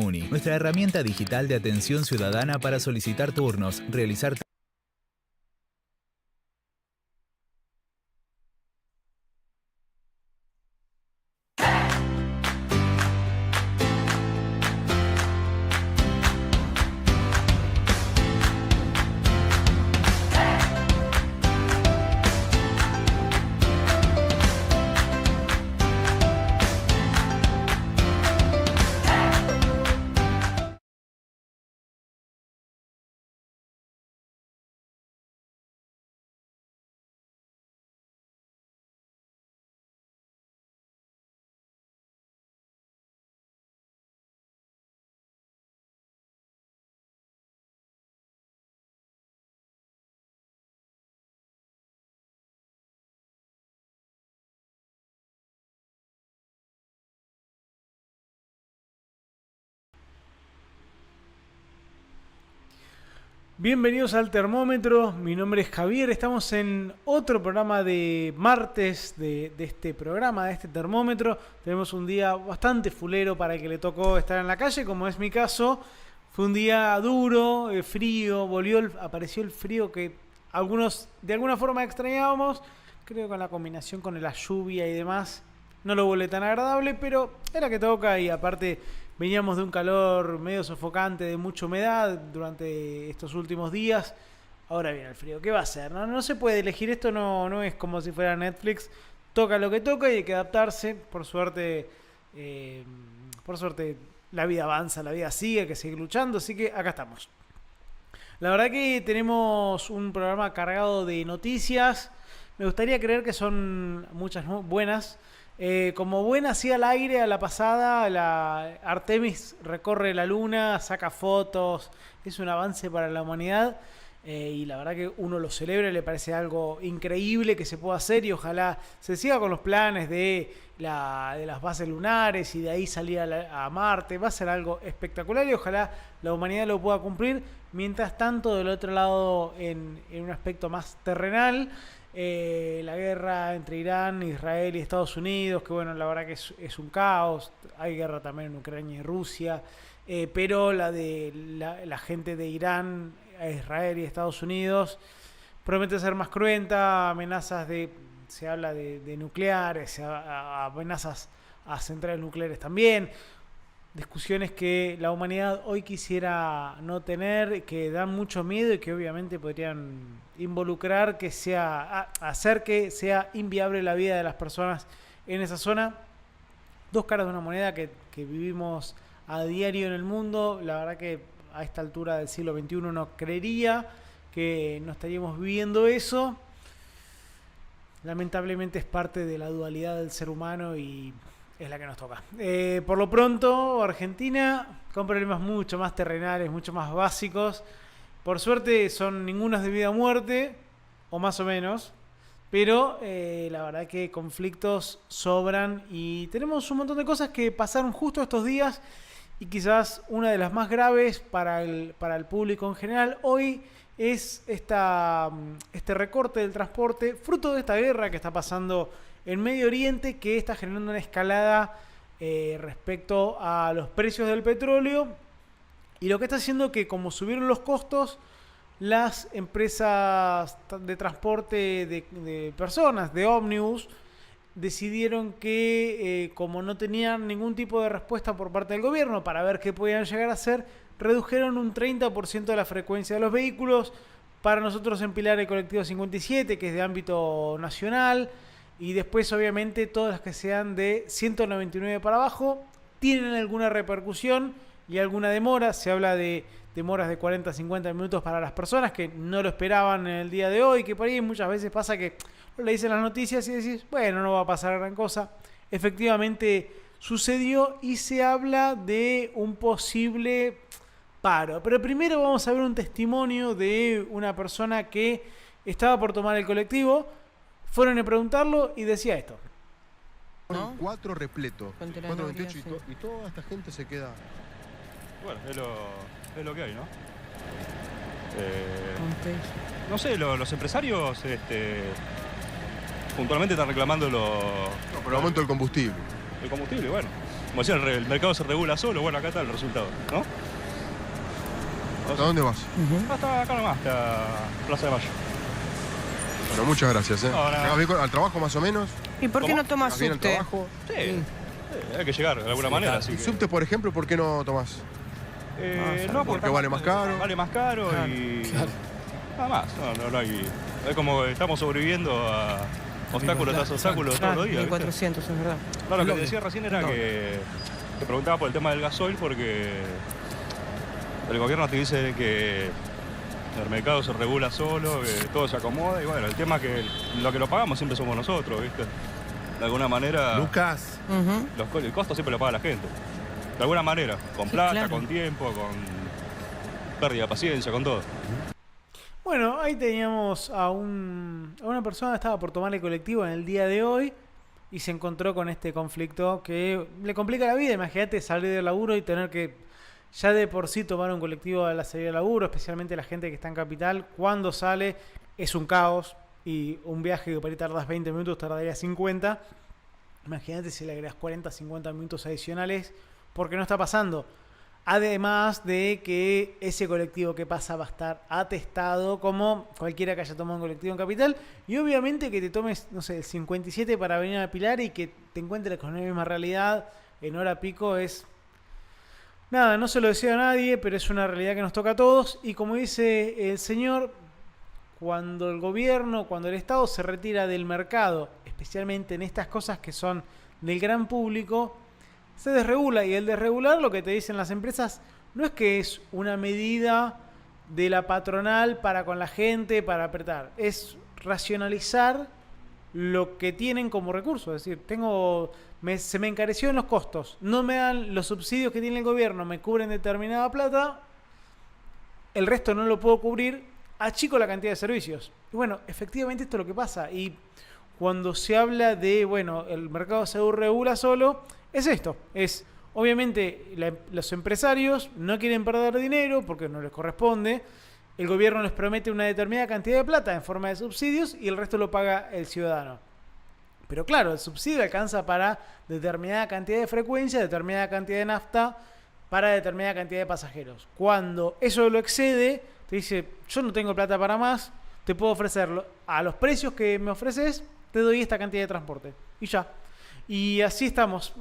Muni, nuestra herramienta digital de atención ciudadana para solicitar turnos, realizar Bienvenidos al Termómetro, mi nombre es Javier, estamos en otro programa de martes de este programa, de este termómetro. Tenemos un día bastante fulero para el que le tocó estar en la calle, como es mi caso. Fue un día duro, frío, apareció el frío que algunos de alguna forma extrañábamos. Creo que con la combinación con la lluvia y demás no lo vuelve tan agradable, pero era que toca y aparte veníamos de un calor medio sofocante, de mucha humedad durante estos últimos días. Ahora viene el frío. ¿Qué va a hacer? No se puede elegir esto, no es como si fuera Netflix. Toca lo que toca y hay que adaptarse. Por suerte la vida avanza, la vida sigue, hay que seguir luchando, así que acá estamos. La verdad que tenemos un programa cargado de noticias. Me gustaría creer que son muchas buenas. Como buena hacía al aire a la pasada, la Artemis recorre la luna, saca fotos, es un avance para la humanidad y la verdad que uno lo celebra, le parece algo increíble que se pueda hacer y ojalá se siga con los planes de las bases lunares y de ahí salir a Marte. Va a ser algo espectacular y ojalá la humanidad lo pueda cumplir. Mientras tanto, del otro lado, en un aspecto más terrenal, la guerra entre Irán, Israel y Estados Unidos, que bueno, la verdad que es un caos. Hay guerra también en Ucrania y Rusia, pero la de la gente de Irán, Israel y Estados Unidos promete ser más cruenta. Se habla de nucleares, amenazas a centrales nucleares también. Discusiones que la humanidad hoy quisiera no tener, que dan mucho miedo y que obviamente podrían involucrar hacer que sea inviable la vida de las personas en esa zona. Dos caras de una moneda que vivimos a diario en el mundo. La verdad que a esta altura del siglo XXI no creería que no estaríamos viviendo eso. Lamentablemente es parte de la dualidad del ser humano y es la que nos toca. Por lo pronto, Argentina con problemas mucho más terrenales, mucho más básicos. Por suerte son ningunos de vida o muerte, o más o menos. Pero la verdad que conflictos sobran y tenemos un montón de cosas que pasaron justo estos días. Y quizás una de las más graves para el público en general hoy es este recorte del transporte, fruto de esta guerra que está pasando en Medio Oriente, que está generando una escalada respecto a los precios del petróleo. Y lo que está haciendo que, como subieron los costos, las empresas de transporte de personas, de ómnibus, decidieron que, como no tenían ningún tipo de respuesta por parte del gobierno para ver qué podían llegar a hacer, redujeron un 30% de la frecuencia de los vehículos. Para nosotros en Pilar el colectivo 57, que es de ámbito nacional, y después obviamente todas las que sean de 199 para abajo, tienen alguna repercusión y alguna demora. Se habla de demoras de 40 a 50 minutos para las personas que no lo esperaban en el día de hoy, que por ahí muchas veces pasa que le dicen las noticias y decís, bueno, no va a pasar gran cosa. Efectivamente sucedió y se habla de un posible paro. Pero primero vamos a ver un testimonio de una persona que estaba por tomar el colectivo. Fueron a preguntarlo y decía esto. ¿No? 4 repleto, 4.28 y toda esta gente se queda. Bueno, es lo que hay, ¿no? No sé, los empresarios puntualmente están reclamando No, por el aumento del combustible. El combustible, bueno. como decía, el mercado se regula solo. Bueno, acá está el resultado, ¿no? ¿Hasta dónde vas? Hasta acá nomás, hasta Plaza de Mayo. Bueno, muchas gracias. Ahora... ¿Llegás bien al trabajo más o menos? ¿Y por qué no tomas bien al subte? trabajo? Sí, hay que llegar de alguna manera. Así ¿El que... subte, por ejemplo, por qué no tomás? no, porque vale más caro. Vale más caro y... Nada más, no hay... Es como que estamos sobreviviendo a obstáculos tras obstáculos todos los días. 1400, es verdad. No, lo que te decía recién era que te preguntaba por el tema del gasoil porque el gobierno te dice que el mercado se regula solo, que todo se acomoda y bueno, el tema es que lo que lo pagamos siempre somos nosotros, ¿viste? De alguna manera... Lucas. El costo siempre lo paga la gente. De alguna manera, con plata, claro. con tiempo, con pérdida de paciencia, con todo. Bueno, ahí teníamos a una persona que estaba por tomar el colectivo en el día de hoy y se encontró con este conflicto que le complica la vida. Imagínate salir del laburo y tener que ya de por sí tomar un colectivo a la salida del laburo, especialmente la gente que está en Capital. Cuando sale es un caos y un viaje que para ir tardas 20 minutos tardaría 50. Imagínate si le agregas 40, 50 minutos adicionales porque no está pasando. Además de que ese colectivo que pasa va a estar atestado como cualquiera que haya tomado un colectivo en Capital. Y obviamente que te tomes, no sé, el 57 para venir a Pilar y que te encuentres con la misma realidad en hora pico es... Nada, no se lo deseo a nadie, pero es una realidad que nos toca a todos. Y como dice el señor, cuando el gobierno, cuando el Estado se retira del mercado, especialmente en estas cosas que son del gran público, se desregula. Y el desregular, lo que te dicen las empresas, no es que es una medida de la patronal para con la gente, para apretar. Es racionalizar lo que tienen como recurso. Es decir, se me encareció en los costos, no me dan los subsidios que tiene el gobierno, me cubren determinada plata, el resto no lo puedo cubrir, achico la cantidad de servicios. Y bueno, efectivamente esto es lo que pasa. Y cuando se habla de, bueno, el mercado se regula solo, es esto. Es, obviamente, los empresarios no quieren perder dinero porque no les corresponde. El gobierno les promete una determinada cantidad de plata en forma de subsidios y el resto lo paga el ciudadano. Pero claro, el subsidio alcanza para determinada cantidad de frecuencia, determinada cantidad de nafta, para determinada cantidad de pasajeros. Cuando eso lo excede, te dice, yo no tengo plata para más, te puedo ofrecerlo a los precios que me ofreces, te doy esta cantidad de transporte. Y ya. Y así estamos.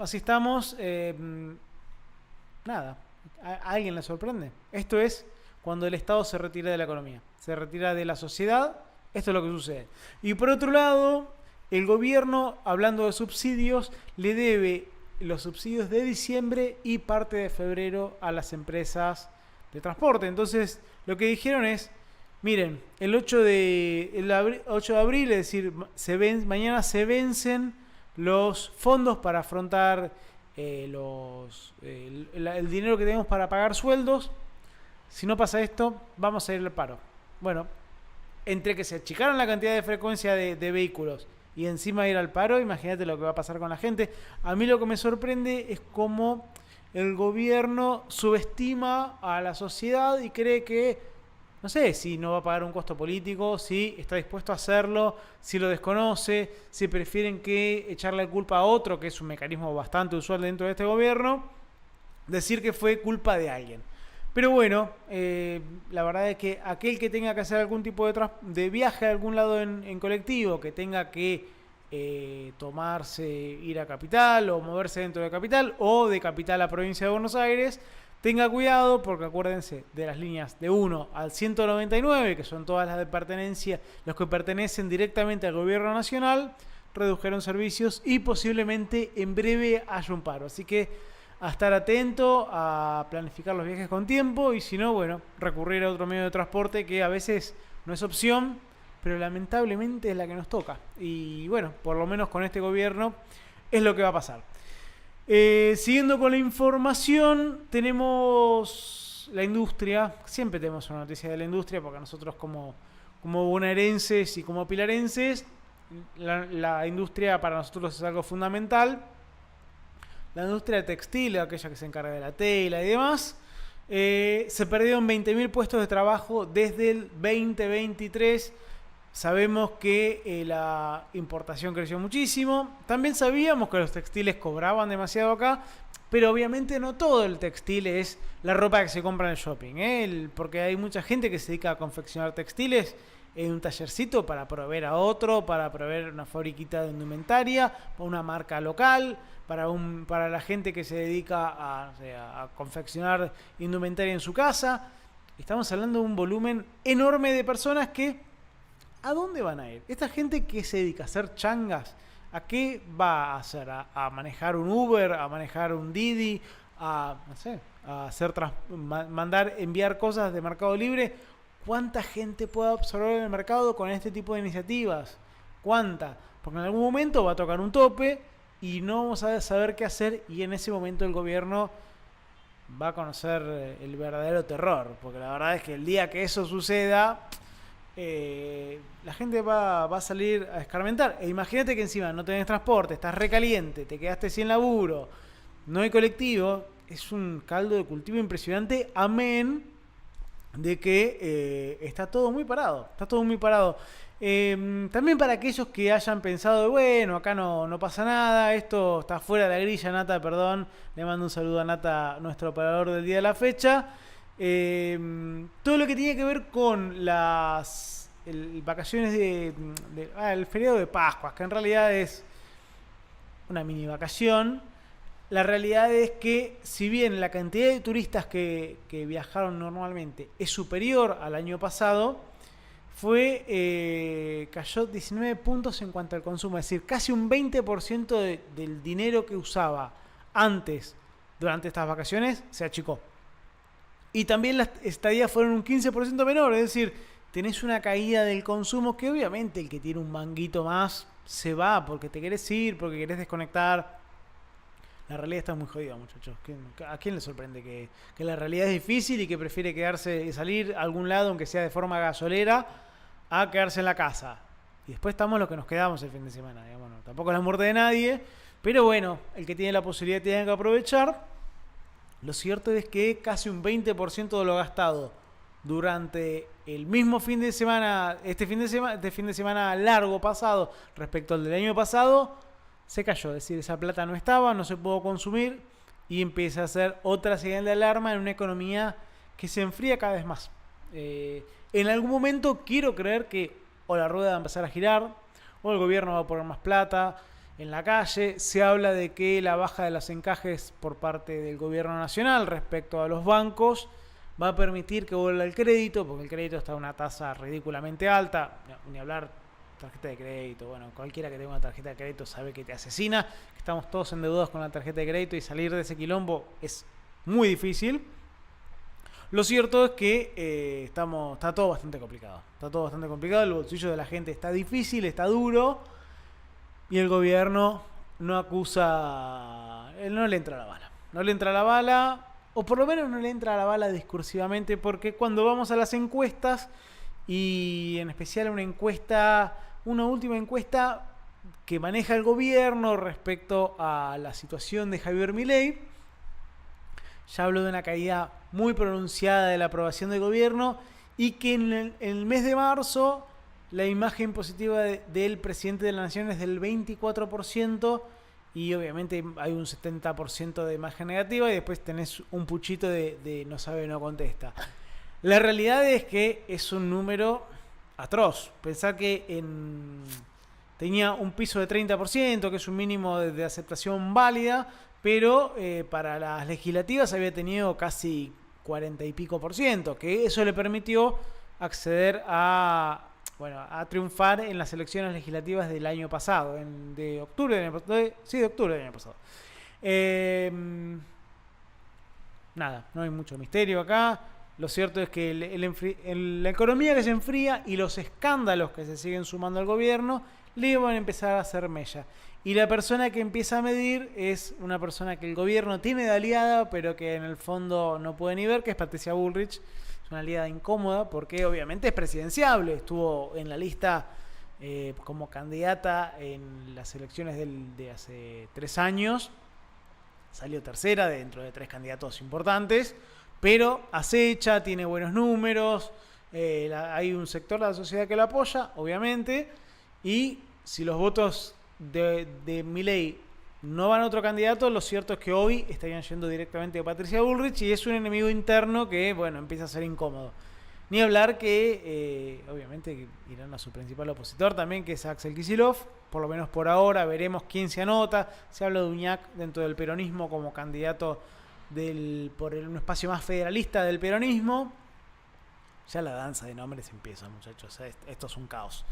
Nada. ¿A alguien le sorprende? Esto es cuando el Estado se retira de la economía, se retira de la sociedad. Esto es lo que sucede. Y por otro lado, el gobierno, hablando de subsidios, le debe los subsidios de diciembre y parte de febrero a las empresas de transporte. Entonces, lo que dijeron es, miren, el 8 de abril, es decir, mañana se vencen los fondos para afrontar el dinero que tenemos para pagar sueldos. Si no pasa esto, vamos a ir al paro. Bueno, entre que se achicaron la cantidad de frecuencia de vehículos y encima ir al paro, imagínate lo que va a pasar con la gente. A mí lo que me sorprende es cómo el gobierno subestima a la sociedad y cree que, no sé, si no va a pagar un costo político, si está dispuesto a hacerlo, si lo desconoce, si prefieren que echarle la culpa a otro, que es un mecanismo bastante usual dentro de este gobierno, decir que fue culpa de alguien. Pero bueno, la verdad es que aquel que tenga que hacer algún tipo de viaje a algún lado en colectivo, que tenga que ir a Capital o moverse dentro de Capital o de Capital a Provincia de Buenos Aires, tenga cuidado porque acuérdense de las líneas de 1 al 199, que son todas las de pertenencia, los que pertenecen directamente al gobierno nacional, redujeron servicios y posiblemente en breve haya un paro. Así que a estar atento, a planificar los viajes con tiempo y si no, bueno, recurrir a otro medio de transporte que a veces no es opción, pero lamentablemente es la que nos toca. Y bueno, por lo menos con este gobierno es lo que va a pasar. Siguiendo con la información, tenemos la industria. Siempre tenemos una noticia de la industria porque nosotros como bonaerenses y como pilarenses, la industria para nosotros es algo fundamental. La industria textil, aquella que se encarga de la tela y demás, se perdieron 20.000 puestos de trabajo desde el 2023. Sabemos que la importación creció muchísimo. También sabíamos que los textiles cobraban demasiado acá. Pero obviamente no todo el textil es la ropa que se compra en el shopping, porque hay mucha gente que se dedica a confeccionar textiles en un tallercito para proveer a otro, para proveer una fabriquita de indumentaria, una marca local, para la gente que se dedica a confeccionar indumentaria en su casa. Estamos hablando de un volumen enorme de personas que, ¿a dónde van a ir? Esta gente que se dedica a hacer changas, ¿a qué va a hacer? ¿A manejar un Uber? ¿A manejar un Didi? ¿A, no sé, a hacer enviar cosas de Mercado Libre? ¿Cuánta gente puede absorber el mercado con este tipo de iniciativas? ¿Cuánta? Porque en algún momento va a tocar un tope y no vamos a saber qué hacer, y en ese momento el gobierno va a conocer el verdadero terror. Porque la verdad es que el día que eso suceda, la gente va a salir a escarmentar. E imagínate que encima no tenés transporte, estás recaliente, te quedaste sin laburo, no hay colectivo. Es un caldo de cultivo impresionante, amén de que está todo muy parado. Está todo muy parado. También para aquellos que hayan pensado, bueno, acá no pasa nada, esto está fuera de la grilla, Nata, perdón. Le mando un saludo a Nata, nuestro operador del día de la fecha. Todo lo que tiene que ver con las vacaciones el feriado de Pascuas, que en realidad es una mini vacación. La realidad es que, si bien la cantidad de turistas que viajaron normalmente es superior al año pasado, cayó 19 puntos en cuanto al consumo. Es decir, casi un 20% del dinero que usaba antes, durante estas vacaciones, se achicó. Y también las estadías fueron un 15% menor. Es decir, tenés una caída del consumo que obviamente el que tiene un manguito más se va porque te querés ir, porque querés desconectar. La realidad está muy jodida, muchachos. ¿A quién le sorprende que la realidad es difícil y que prefiere quedarse y salir a algún lado, aunque sea de forma gasolera, a quedarse en la casa? Y después estamos los que nos quedamos el fin de semana, digamos, no, tampoco es la muerte de nadie, pero bueno, el que tiene la posibilidad tiene que aprovechar. Lo cierto es que casi un 20% de lo gastado durante el mismo fin de semana, este fin de semana largo pasado respecto al del año pasado, se cayó. Es decir, esa plata no estaba, no se pudo consumir, y empieza a ser otra señal de alarma en una economía que se enfría cada vez más. En algún momento quiero creer que o la rueda va a empezar a girar, o el gobierno va a poner más plata en la calle. Se habla de que la baja de los encajes por parte del gobierno nacional respecto a los bancos va a permitir que vuelva el crédito, porque el crédito está a una tasa ridículamente alta. Ni hablar tarjeta de crédito. Bueno, cualquiera que tenga una tarjeta de crédito sabe que te asesina. Estamos todos endeudados con la tarjeta de crédito y salir de ese quilombo es muy difícil. Lo cierto es que está todo bastante complicado. Está todo bastante complicado. El bolsillo de la gente está difícil, está duro, y el gobierno no acusa, no le entra la bala. No le entra la bala, o por lo menos no le entra la bala discursivamente, porque cuando vamos a las encuestas, y en especial una última encuesta que maneja el gobierno respecto a la situación de Javier Milei, ya habló de una caída muy pronunciada de la aprobación del gobierno, y que en el mes de marzo la imagen positiva del presidente de la nación es del 24%, y obviamente hay un 70% de imagen negativa, y después tenés un puchito de no sabe, no contesta. La realidad es que es un número atroz. Pensar que tenía un piso de 30%, que es un mínimo de aceptación válida, pero para las legislativas había tenido casi 40 y pico %, que eso le permitió acceder a triunfar en las elecciones legislativas del año pasado, de octubre del año pasado. Nada, no hay mucho misterio acá. Lo cierto es que la economía que se enfría y los escándalos que se siguen sumando al gobierno le van a empezar a hacer mella. Y la persona que empieza a medir es una persona que el gobierno tiene de aliada, pero que en el fondo no puede ni ver, que es Patricia Bullrich. Es una aliada incómoda porque obviamente es presidenciable. Estuvo en la lista como candidata en las elecciones de hace 3 años. Salió tercera dentro de 3 candidatos importantes, pero acecha, tiene buenos números. Hay un sector de la sociedad que la apoya, obviamente. Y si los votos de Milei no van a otro candidato. Lo cierto es que hoy estarían yendo directamente a Patricia Bullrich y es un enemigo interno que, bueno, empieza a ser incómodo. Ni hablar que, obviamente, irán a su principal opositor también, que es Axel Kicillof. Por lo menos por ahora, veremos quién se anota. Se habla de Uñac dentro del peronismo como candidato por un espacio más federalista del peronismo. Ya la danza de nombres empieza, muchachos. Esto es un caos.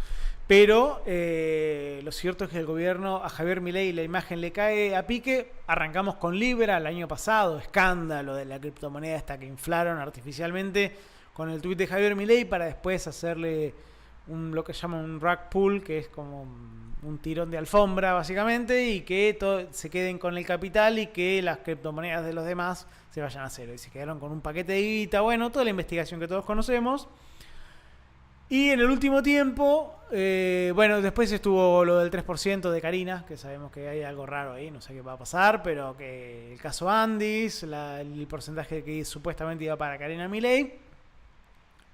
Pero lo cierto es que el gobierno, a Javier Milei, la imagen le cae a pique. Arrancamos con Libra el año pasado. Escándalo de la criptomoneda esta que inflaron artificialmente con el tuit de Javier Milei para después hacerle lo que llaman un rug pull, que es como un tirón de alfombra básicamente, y que se queden con el capital y que las criptomonedas de los demás se vayan a cero. Y se quedaron con un paquete de guita, bueno, toda la investigación que todos conocemos. Y en el último tiempo, bueno, después estuvo lo del 3% de Karina, que sabemos que hay algo raro ahí, no sé qué va a pasar, pero que el caso Andis, el porcentaje que supuestamente iba para Karina Milei.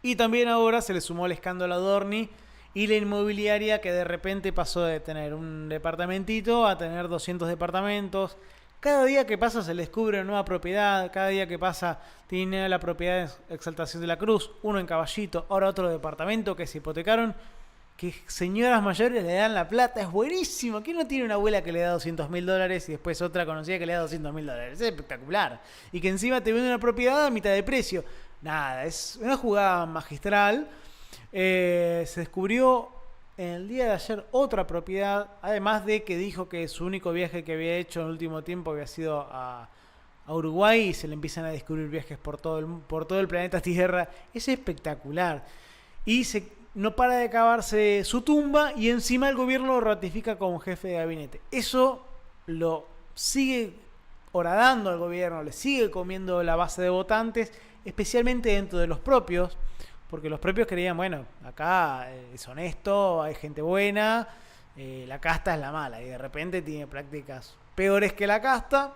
Y también ahora se le sumó el escándalo Adorni y la inmobiliaria, que de repente pasó de tener un departamentito a tener 200 departamentos. Cada día que pasa se le descubre una nueva propiedad. Cada día que pasa tiene la propiedad de Exaltación de la Cruz, uno en Caballito, ahora otro departamento que se hipotecaron. Que señoras mayores le dan la plata, es buenísimo. ¿Quién no tiene una abuela que le da $200.000 y después otra conocida que le da $200.000? Es espectacular. Y que encima te vende una propiedad a mitad de precio. Nada, es una jugada magistral. Se descubrió en el día de ayer otra propiedad, además de que dijo que su único viaje que había hecho en el último tiempo había sido a Uruguay, y se le empiezan a descubrir viajes por todo el planeta Tierra. Es espectacular. Y no para de cavarse su tumba, y encima el gobierno lo ratifica como jefe de gabinete. Eso lo sigue horadando al gobierno, le sigue comiendo la base de votantes, especialmente dentro de los propios, porque los propios creían, bueno, acá es honesto, hay gente buena, la casta es la mala, y de repente tiene prácticas peores que la casta,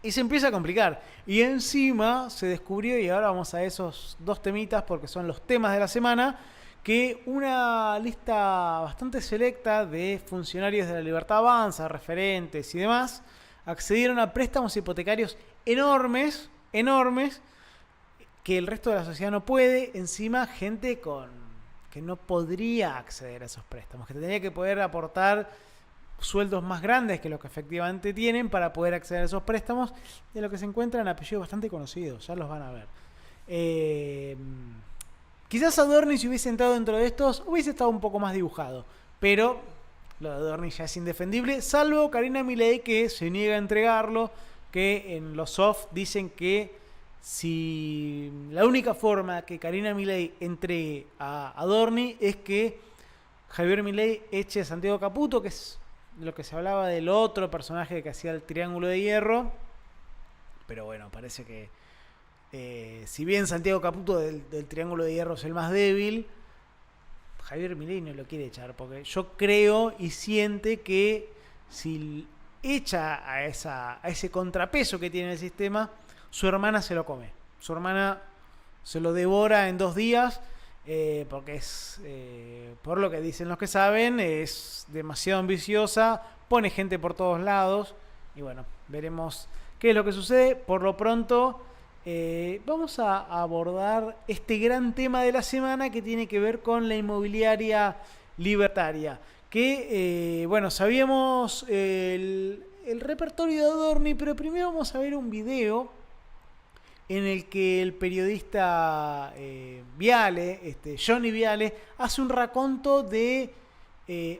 y se empieza a complicar. Y encima se descubrió, y ahora vamos a esos dos temitas, porque son los temas de la semana, que una lista bastante selecta de funcionarios de la Libertad Avanza, referentes y demás, accedieron a préstamos hipotecarios enormes, que el resto de la sociedad no puede. Encima, gente que no podría acceder a esos préstamos, que tendría que poder aportar sueldos más grandes que los que efectivamente tienen para poder acceder a esos préstamos, de lo que se encuentran apellidos bastante conocidos, ya los van a ver. Quizás Adorni, si hubiese entrado dentro de estos, hubiese estado un poco más dibujado, pero lo de Adorni ya es indefendible, salvo Karina Milei, que se niega a entregarlo, que en los soft dicen que si la única forma que Karina Milei entregue a Adorni es que Javier Milei eche a Santiago Caputo, que es lo que se hablaba del otro personaje que hacía el Triángulo de Hierro. Pero bueno, parece que si bien Santiago Caputo del Triángulo de Hierro es el más débil, Javier Milei no lo quiere echar, porque yo creo y siente que si echa a ese contrapeso que tiene el sistema, su hermana se lo come. Su hermana se lo devora en 2 días, porque es, por lo que dicen los que saben, es demasiado ambiciosa, pone gente por todos lados, y bueno, veremos qué es lo que sucede. Por lo pronto, vamos a abordar este gran tema de la semana, que tiene que ver con la inmobiliaria libertaria. Que, bueno, sabíamos el repertorio de Adorni, pero primero vamos a ver un video en el que el periodista Viale, Johnny Viale, hace un raconto de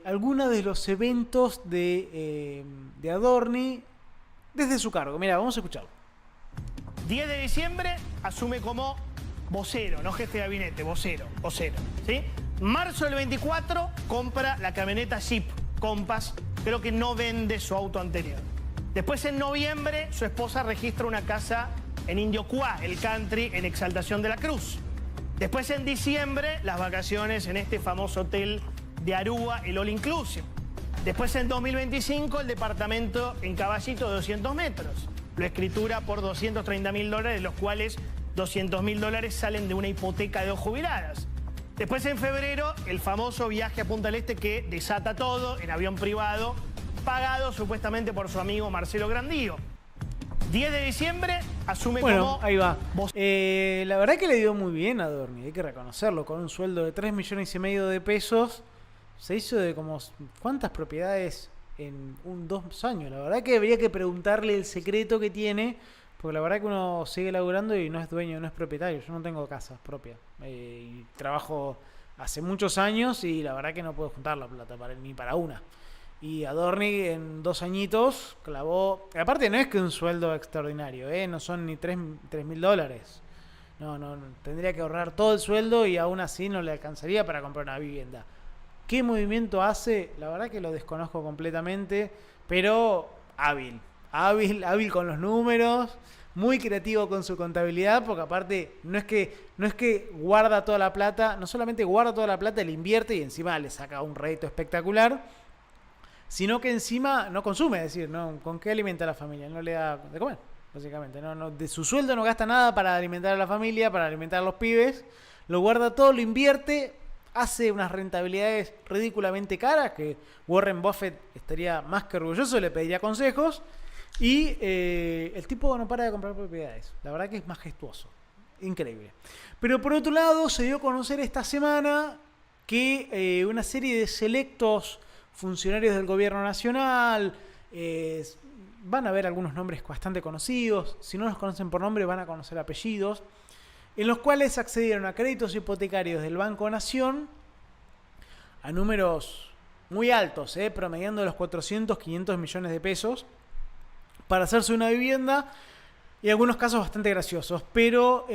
algunos de los eventos de Adorni desde su cargo. Mira, vamos a escucharlo. 10 de diciembre asume como vocero, no jefe de gabinete, vocero, ¿sí? Marzo del 24 compra la camioneta Jeep Compass, creo que no vende su auto anterior. Después, en noviembre, su esposa registra una casa en Indio Cuá, el country, en Exaltación de la Cruz. Después, en diciembre, las vacaciones en este famoso hotel de Aruba, el All Inclusive. Después, en 2025, el departamento en Caballito de 200 metros. Lo escritura por $230.000, de los cuales $200.000 salen de una hipoteca de 2 jubiladas. Después, en febrero, el famoso viaje a Punta del Este, que desata todo en avión privado pagado supuestamente por su amigo Marcelo Grandío. 10 de diciembre asume Bueno, como... ahí va. La verdad que le dio muy bien a Adorni, hay que reconocerlo. Con un sueldo de 3,5 millones de pesos, se hizo de como... ¿Cuántas propiedades en 2 años? La verdad que habría que preguntarle el secreto que tiene, porque la verdad que uno sigue laburando y no es dueño, no es propietario. Yo no tengo casa propia. Y trabajo hace muchos años y la verdad que no puedo juntar la plata ni para una. Y Adorni en 2 añitos clavó... Aparte no es que un sueldo extraordinario, no son ni $3.000. No, tendría que ahorrar todo el sueldo y aún así no le alcanzaría para comprar una vivienda. ¿Qué movimiento hace? La verdad que lo desconozco completamente, pero hábil con los números, muy creativo con su contabilidad, porque aparte no es que guarda toda la plata, no solamente guarda toda la plata, le invierte y encima le saca un rédito espectacular, sino que encima no consume, es decir, ¿no? ¿Con qué alimenta a la familia? No le da de comer, básicamente. No, de su sueldo no gasta nada para alimentar a la familia, para alimentar a los pibes. Lo guarda todo, lo invierte, hace unas rentabilidades ridículamente caras, que Warren Buffett estaría más que orgulloso, le pediría consejos. Y el tipo no para de comprar propiedades. La verdad que es majestuoso. Increíble. Pero por otro lado, se dio a conocer esta semana que una serie de selectos funcionarios del gobierno nacional, van a ver algunos nombres bastante conocidos, si no los conocen por nombre van a conocer apellidos, en los cuales accedieron a créditos hipotecarios del Banco Nación a números muy altos, promediando los 400, 500 millones de pesos para hacerse una vivienda, y algunos casos bastante graciosos, pero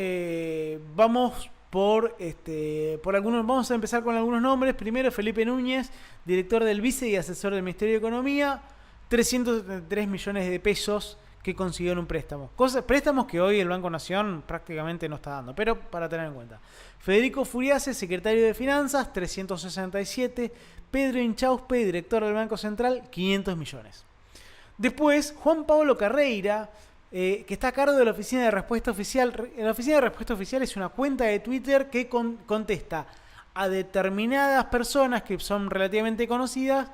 vamos vamos a empezar con algunos nombres. Primero, Felipe Núñez, director del Vice y asesor del Ministerio de Economía, 373 millones de pesos que consiguió en un préstamo. Préstamos que hoy el Banco Nación prácticamente no está dando, pero para tener en cuenta. Federico Furiase, secretario de Finanzas, 367. Pedro Inchauspe, director del Banco Central, 500 millones. Después, Juan Pablo Carreira, que está a cargo de la Oficina de Respuesta Oficial. La Oficina de Respuesta Oficial es una cuenta de Twitter que contesta a determinadas personas que son relativamente conocidas,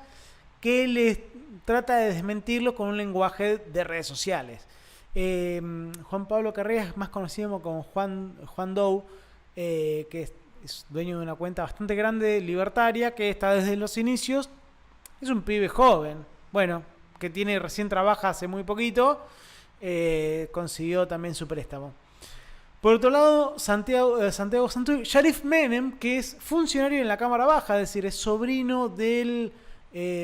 que les trata de desmentirlo con un lenguaje de redes sociales. Juan Pablo Carreira es más conocido como Juan Doe, que es dueño de una cuenta bastante grande, libertaria, que está desde los inicios. Es un pibe joven, bueno, que recién trabaja hace muy poquito. Consiguió también su préstamo. Por otro lado, Santiago Santuy, Sharif Menem, que es funcionario en la Cámara Baja, es decir, es sobrino del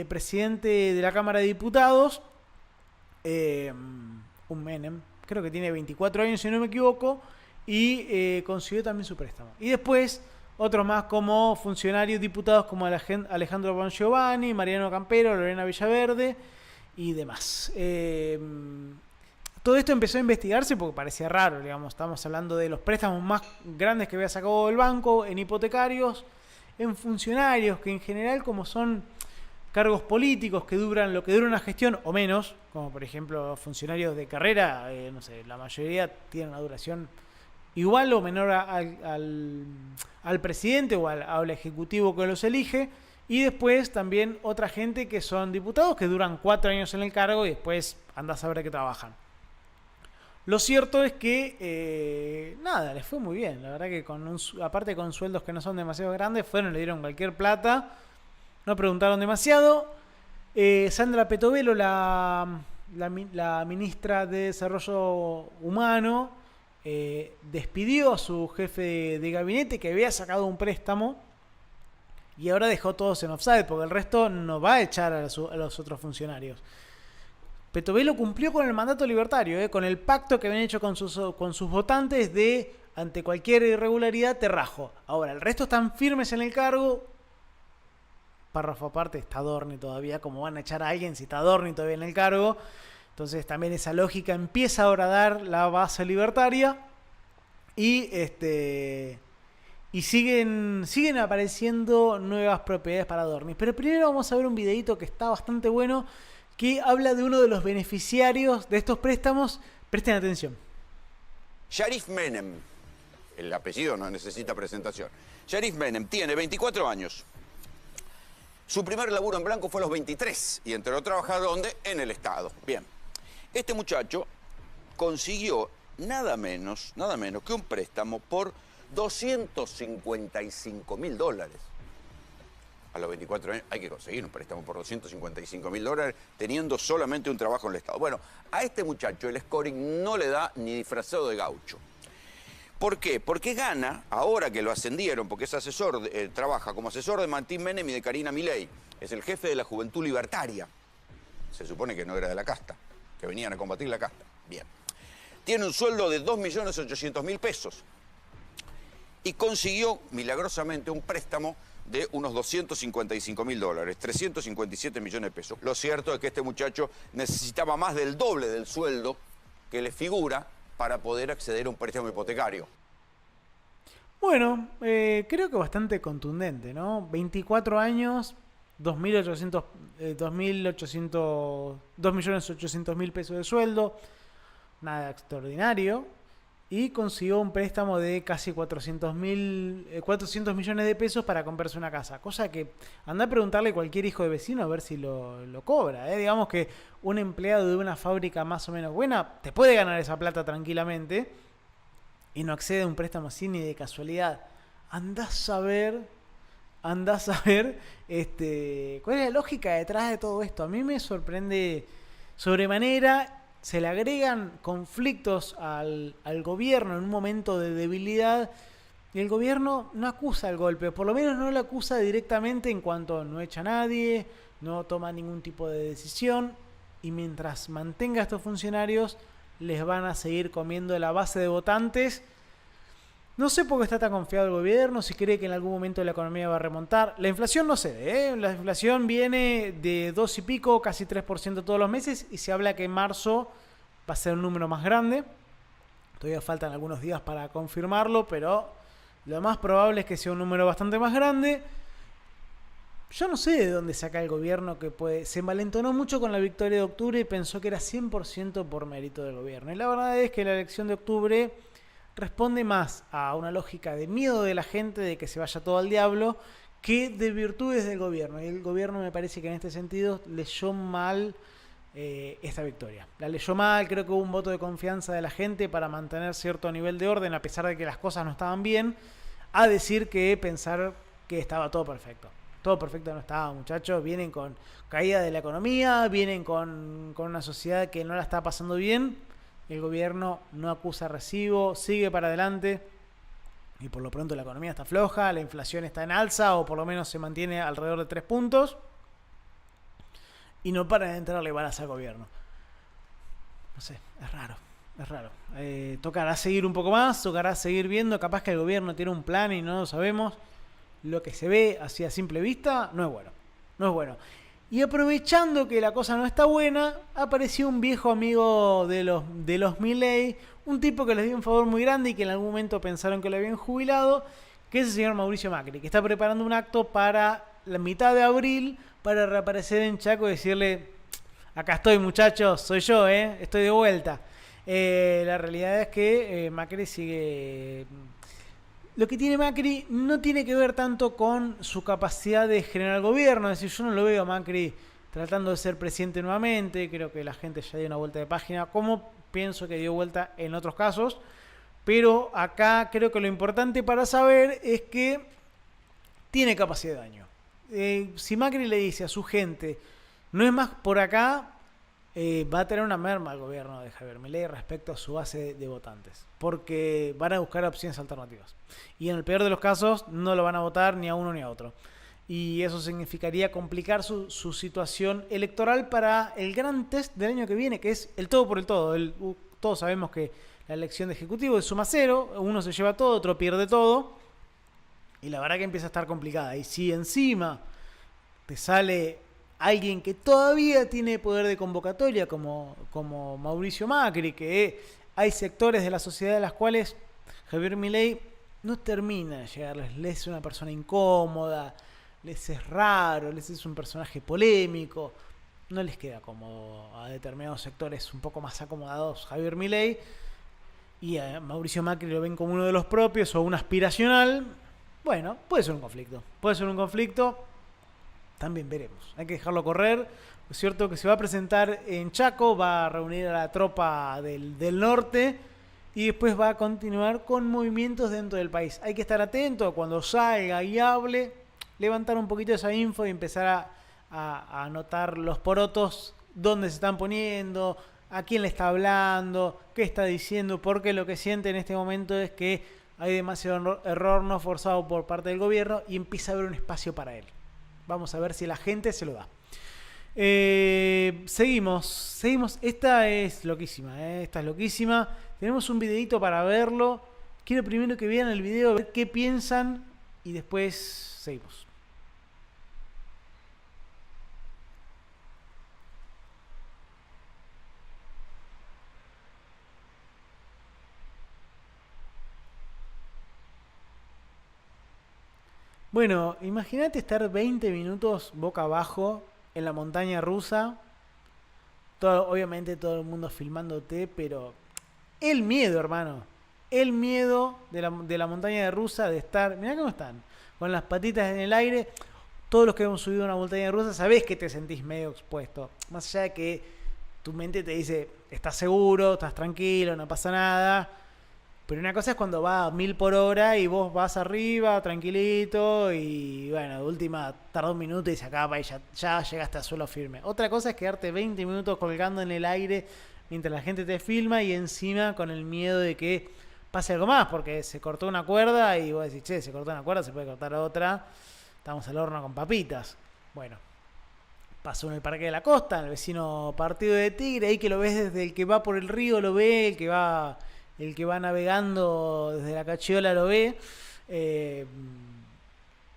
presidente de la Cámara de Diputados, un Menem, creo que tiene 24 años si no me equivoco, y consiguió también su préstamo. Y después otros más como funcionarios diputados como Alejandro Bongiovanni, Mariano Campero, Lorena Villaverde y demás. Todo esto empezó a investigarse porque parecía raro, digamos, estamos hablando de los préstamos más grandes que había sacado el banco, en hipotecarios, en funcionarios, que en general como son cargos políticos que duran lo que dura una gestión o menos, como por ejemplo funcionarios de carrera, no sé, la mayoría tienen una duración igual o menor al presidente o al ejecutivo que los elige, y después también otra gente que son diputados que duran 4 años en el cargo y después andás a saber qué trabajan. Lo cierto es que, les fue muy bien. La verdad que aparte con sueldos que no son demasiado grandes, le dieron cualquier plata. No preguntaron demasiado. Sandra Petovelo, la ministra de Desarrollo Humano, despidió a su jefe de gabinete que había sacado un préstamo y ahora dejó todos en offside porque el resto no va a echar a los otros funcionarios. Petovelo cumplió con el mandato libertario, con el pacto que habían hecho con sus votantes de ante cualquier irregularidad te rajo. Ahora, el resto están firmes en el cargo. Párrafo aparte, está Adorni todavía. ¿Cómo van a echar a alguien si está Adorni todavía en el cargo? Entonces también esa lógica empieza ahora a dar la base libertaria. Y siguen apareciendo nuevas propiedades para Adorni. Pero primero vamos a ver un videito que está bastante bueno, que habla de uno de los beneficiarios de estos préstamos. Presten atención. Sharif Menem, el apellido no necesita presentación. Sharif Menem tiene 24 años. Su primer laburo en blanco fue a los 23 y entró a trabajar ¿dónde? En el Estado. Bien, este muchacho consiguió nada menos que un préstamo por $255.000. A los 24 años hay que conseguir un préstamo por $255.000 teniendo solamente un trabajo en el Estado. Bueno, a este muchacho el scoring no le da ni disfrazado de gaucho. ¿Por qué? Porque gana, ahora que lo ascendieron, porque es asesor, trabaja como asesor de Martín Menem y de Karina Milei. Es el jefe de la Juventud Libertaria. Se supone que no era de la casta, que venían a combatir la casta. Bien. Tiene un sueldo de 2.800.000 pesos. Y consiguió, milagrosamente, un préstamo de unos $255.000, 357 millones de pesos. Lo cierto es que este muchacho necesitaba más del doble del sueldo que le figura para poder acceder a un préstamo hipotecario. Bueno, creo que bastante contundente, ¿no? 24 años, 2.800.000 pesos de sueldo, nada extraordinario, y consiguió un préstamo de casi 400 millones de pesos para comprarse una casa, cosa que anda a preguntarle a cualquier hijo de vecino a ver si lo cobra, ¿eh? Digamos que un empleado de una fábrica más o menos buena te puede ganar esa plata tranquilamente y no accede a un préstamo así ni de casualidad. Andás a ver cuál es la lógica detrás de todo esto. A mí me sorprende sobremanera. Se le agregan conflictos al gobierno en un momento de debilidad y el gobierno no acusa el golpe, por lo menos no lo acusa directamente en cuanto no echa a nadie, no toma ningún tipo de decisión, y mientras mantenga a estos funcionarios les van a seguir comiendo la base de votantes. No sé por qué está tan confiado el gobierno, si cree que en algún momento la economía va a remontar. La inflación no cede, ¿eh? La inflación viene de 2 y pico, casi 3% todos los meses, y se habla que en marzo va a ser un número más grande. Todavía faltan algunos días para confirmarlo, pero lo más probable es que sea un número bastante más grande. Yo no sé de dónde saca el gobierno que puede... Se envalentonó mucho con la victoria de octubre y pensó que era 100% por mérito del gobierno. Y la verdad es que la elección de octubre responde más a una lógica de miedo de la gente de que se vaya todo al diablo que de virtudes del gobierno. Y el gobierno me parece que en este sentido leyó mal esta victoria. La leyó mal, creo que hubo un voto de confianza de la gente para mantener cierto nivel de orden a pesar de que las cosas no estaban bien, a decir que pensar que estaba todo perfecto. Todo perfecto no estaba, muchachos. Vienen con caída de la economía, vienen con una sociedad que no la está pasando bien. El gobierno no acusa recibo, sigue para adelante y por lo pronto la economía está floja, la inflación está en alza o por lo menos se mantiene alrededor de 3 puntos y no para de entrarle balas al gobierno. No sé, es raro. Tocará seguir un poco más, tocará seguir viendo, capaz que el gobierno tiene un plan y no lo sabemos. Lo que se ve así a simple vista no es bueno. Y aprovechando que la cosa no está buena, apareció un viejo amigo de los Milei, un tipo que les dio un favor muy grande y que en algún momento pensaron que lo habían jubilado, que es el señor Mauricio Macri, que está preparando un acto para la mitad de abril para reaparecer en Chaco y decirle: acá estoy, muchachos, soy yo, estoy de vuelta. La realidad es que Macri sigue... Lo que tiene Macri no tiene que ver tanto con su capacidad de generar gobierno. Es decir, yo no lo veo a Macri tratando de ser presidente nuevamente. Creo que la gente ya dio una vuelta de página, como pienso que dio vuelta en otros casos. Pero acá creo que lo importante para saber es que tiene capacidad de daño. Si Macri le dice a su gente, no es más por acá, va a tener una merma al gobierno de Javier Milei respecto a su base de votantes, porque van a buscar opciones alternativas y en el peor de los casos no lo van a votar ni a uno ni a otro, y eso significaría complicar su situación electoral para el gran test del año que viene, que es el todo por el todo. Todos sabemos que la elección de ejecutivo es suma cero, uno se lleva todo, otro pierde todo, y la verdad que empieza a estar complicada. Y si encima te sale alguien que todavía tiene poder de convocatoria como Mauricio Macri, que hay sectores de la sociedad a las cuales Javier Milei no termina de llegarles, les es una persona incómoda, les es raro, les es un personaje polémico, no les queda cómodo a determinados sectores un poco más acomodados Javier Milei, y a Mauricio Macri lo ven como uno de los propios o un aspiracional. Bueno, puede ser un conflicto. también veremos. Hay que dejarlo correr. Es cierto que se va a presentar en Chaco, va a reunir a la tropa del norte y después va a continuar con movimientos dentro del país. Hay que estar atento cuando salga y hable, levantar un poquito esa info y empezar a anotar los porotos, dónde se están poniendo, a quién le está hablando, qué está diciendo, porque lo que siente en este momento es que hay demasiado error no forzado por parte del gobierno y empieza a haber un espacio para él. Vamos a ver si la gente se lo da. Seguimos. Esta es loquísima, esta es loquísima. Tenemos un videito para verlo. Quiero primero que vean el video, ver qué piensan y después seguimos. Bueno, imagínate estar 20 minutos boca abajo en la montaña rusa. Obviamente todo el mundo filmándote, pero el miedo, hermano. El miedo de la montaña rusa, de estar... Mirá cómo están, con las patitas en el aire. Todos los que hemos subido una montaña rusa sabés que te sentís medio expuesto. Más allá de que tu mente te dice, estás seguro, estás tranquilo, no pasa nada. Pero una cosa es cuando va a 1000 por hora y vos vas arriba, tranquilito, y bueno, de última tarda un minuto y se acaba y ya llegaste a suelo firme. Otra cosa es quedarte 20 minutos colgando en el aire mientras la gente te filma y encima con el miedo de que pase algo más, porque se cortó una cuerda y vos decís, che, se cortó una cuerda, se puede cortar otra, estamos al horno con papitas. Bueno, pasó en el Parque de la Costa, en el vecino partido de Tigre, ahí que lo ves desde el que va por el río, lo ve, el que va navegando desde la Cachiola lo ve,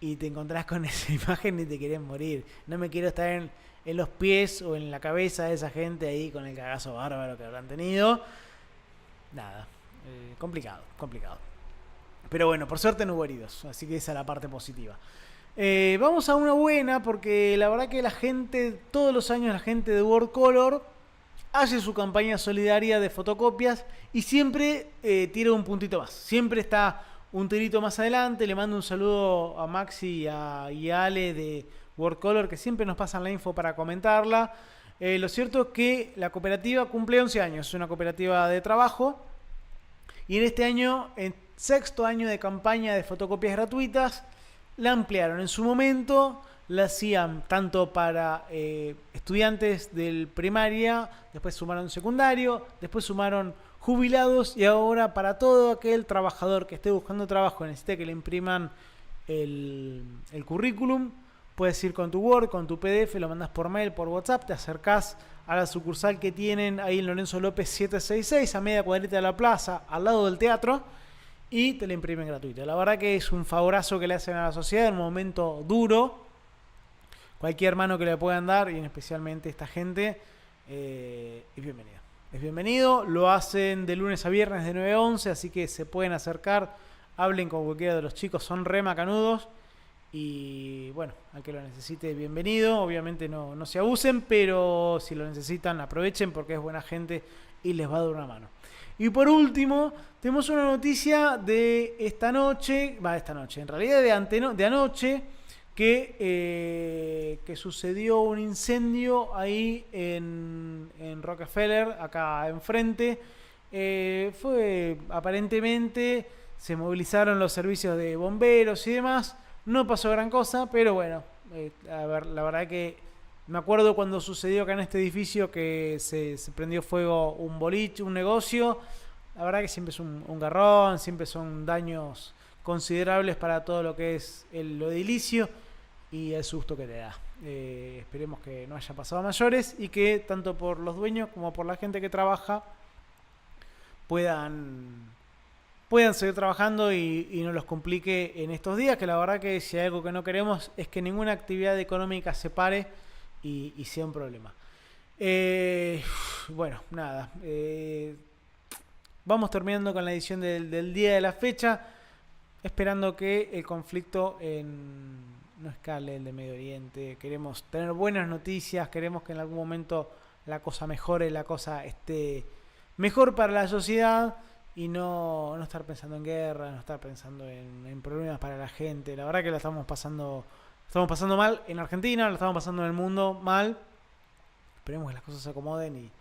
y te encontrás con esa imagen y te querés morir. No me quiero estar en los pies o en la cabeza de esa gente ahí con el cagazo bárbaro que habrán tenido. Nada, complicado. Pero bueno, por suerte no hubo heridos, así que esa es la parte positiva. Vamos a una buena, porque la verdad que la gente, todos los años la gente de World Color hace su campaña solidaria de fotocopias y siempre tira un puntito más. Siempre está un tirito más adelante. Le mando un saludo a Maxi y a Ale de World Color, que siempre nos pasan la info para comentarla. Lo cierto es que la cooperativa cumple 11 años. Es una cooperativa de trabajo. Y en este año, en 6º año de campaña de fotocopias gratuitas, la ampliaron. En su momento la hacían tanto para estudiantes del primaria, después sumaron secundario, después sumaron jubilados y ahora para todo aquel trabajador que esté buscando trabajo y necesite que le impriman el currículum, puedes ir con tu Word, con tu PDF, lo mandas por mail, por WhatsApp, te acercás a la sucursal que tienen ahí en Lorenzo López 766, a media cuadrita de la plaza, al lado del teatro, y te la imprimen gratuito. La verdad que es un favorazo que le hacen a la sociedad en un momento duro. Cualquier mano que le puedan dar, y especialmente esta gente, es bienvenido. Es bienvenido, lo hacen de lunes a viernes de 9 a 11, así que se pueden acercar, hablen con cualquiera de los chicos, son re macanudos. Y bueno, al que lo necesite, bienvenido. Obviamente no se abusen, pero si lo necesitan, aprovechen porque es buena gente y les va a dar una mano. Y por último, tenemos una noticia de esta noche, en realidad de anoche, que sucedió un incendio ahí en Rockefeller, acá enfrente. Aparentemente se movilizaron los servicios de bomberos y demás. No pasó gran cosa, pero bueno, a ver, la verdad que me acuerdo cuando sucedió acá en este edificio que se prendió fuego un boliche, un negocio. La verdad que siempre es un garrón, siempre son daños considerables para todo lo que es lo edilicio y el susto que te da. Esperemos que no haya pasado a mayores y que tanto por los dueños como por la gente que trabaja puedan seguir trabajando y no los complique en estos días, que la verdad que si hay algo que no queremos es que ninguna actividad económica se pare y sea un problema. Bueno, nada. Vamos terminando con la edición del día de la fecha, esperando que el conflicto no escale el de Medio Oriente. Queremos tener buenas noticias, queremos que en algún momento la cosa mejore, la cosa esté mejor para la sociedad. Y no estar pensando en guerra, no estar pensando en problemas para la gente. La verdad que la estamos pasando estamos pasando mal en Argentina, lo estamos pasando en el mundo mal. Esperemos que las cosas se acomoden y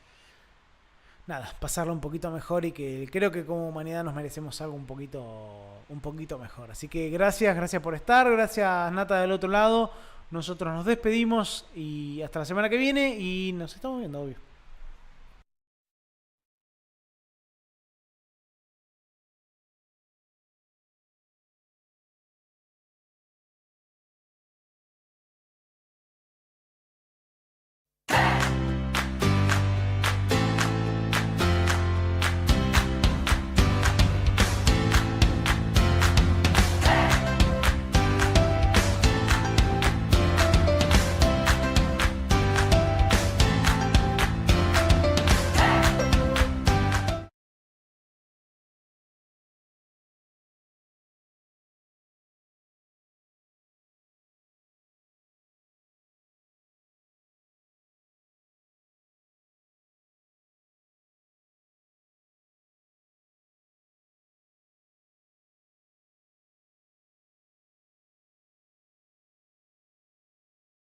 nada, pasarlo un poquito mejor, y que creo que como humanidad nos merecemos algo un poquito mejor. Así que gracias por estar, gracias Nata del otro lado. Nosotros nos despedimos y hasta la semana que viene y nos estamos viendo, obvio.